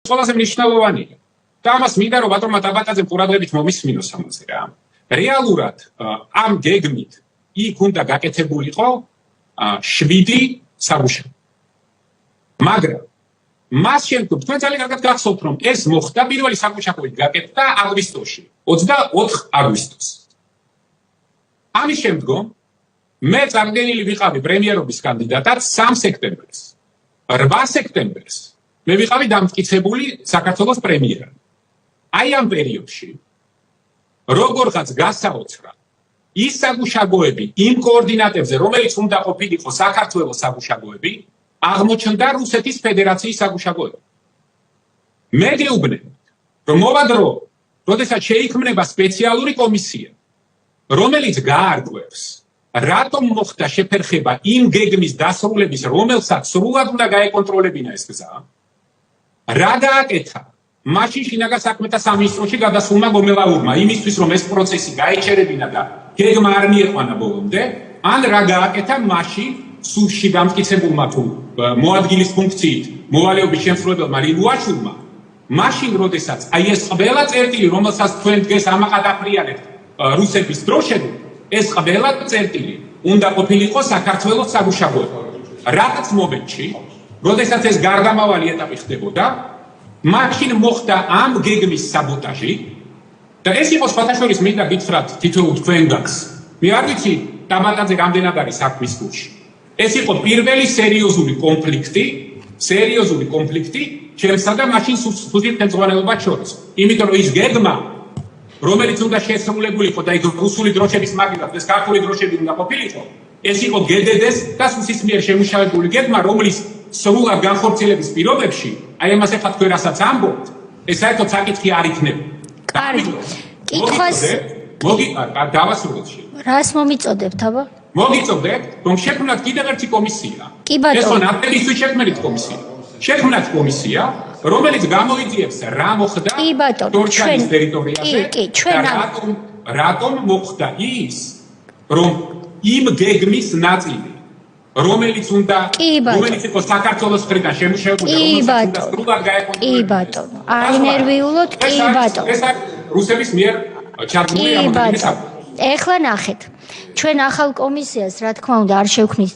ყველაზე მნიშვნელოვანია. და ამას მინდა რომ ბატონმა ტაბატაძემ ყურადღებით მომისმინოს ამაზე რა. რეალურად ამ გეგმით იქ უნდა გაკეთებულიყო 7 საგუშაგო. მაგრამ მას შემდგომ თქვენ ძალიან კარგად გახსოვთ რომ ეს მოხდა პირველი საგუშაგოი გაკეთდა აგვისტოში, 24 აგვისტოს. ამის შემდგომ მე წარდგენილი ვიყავი პრემიერობის კანდიდატად 3 სექტემბერს. 8 სექტემბერს მე ვიყავი დამტკიცებული საქართველოს პრემიერად. აი ამ პერიოდში როგორღაც გასაოცრა ის საგუშაგოები იმ კოორდინატებზე, რომელიც უნდა ყოფილიყო საქართველოს საგუშაგოები, აღმოჩნდა რუსეთის ფედერაციის საგუშაგოები. მე გეუბნები, რომ მოვა დრო, როდესაც შეიქმნება სპეციალური კომისია, რომელიც გაარკვევს, რატომ მოხდა შეფერხება იმ გეგმის დასრულების, რომელსაც სრულად უნდა გაეკონტროლებინა ეს გზა, რა გააკეთა მაშინ შინაგან საქმეთა სამინისტროში გადასულმა გომელაურმა, იმისთვის რომ ეს პროცესი გაეჩერებინა და გეგმა არ მieყვანა ბოლომდე, ან რა გააკეთა მაშინ სულში დამტკიცებულმა თუ მოადგილის ფუნქციით მოვალეობის შემსრულებელმა ლილუაშვილმა, მაშინ როდესაც აი ეს ყველა წერტილი, რომელსაც თქვენ დღეს ამაყადაფრიანებთ რუსების დროშებით, ეს ყველა წერტილი უნდა ყოფილიყო საქართველოს საგუშაგოები. რაღაც მომენტში, როდესაც ეს გარდამავალი ეტაპი ხდებოდა, მაშინ მოხდა ამ გეგმის საბოტაჟი და ეს იყო სხვათაშორის მინდა გითხრათ თითოეულ თქვენგანს. მე არ ვიცი ტაბატაძე რამდენად არის საქმის გულში. ეს იყო პირველი სერიოზული კონფლიქტი ჩემსა და მაშინ სუსტ ხელმძღვანელობას შორის. იმიტომ რომ ის გეგმა, რომელიც უნდა შესრულებულიყო და იქ რუსული დროშების მაგივრად ეს ქართული დროშები უნდა ყოფილიყო, ეს იყო გდდ-ს და სუსის მიერ შემუშავებული გეგმა, რომლის სრულად განხორციელების პირობებში, აი ამას ახლა თქვენ რასაც ამბობთ, ეს საერთოდ საკითხი არ იქნება. კარგი. კითხვას დავასრულოთ. რას მომიწოდებთ, აბა? მოგიწოდებთ, რომ შექმნათ კიდევ ერთი კომისია. კი ბატონო. ეს ნაფტებისთვის შექმნით კომისია. შექმნათ კომისია, რომელიც გამოიძიებს რა მოხდა თორჩანის ტერიტორიაზე და რატომ მოხდა ის, რომ იმ გეგმის ნაწილი, რომელიც იყო საქართველოს მხრიდან შემუშავებული, რომელსაც უნდა სრულად გაეკონტროლებინა. კი ბატონო, აინერვიულოთ, კი ბატონო. ეს რუსების მიერ ჩართული რამოდენიმე საფუძველი. ეხლა ნახეთ, ჩვენ ახალ კომისიას, რა თქმა უნდა, არ შევქმნით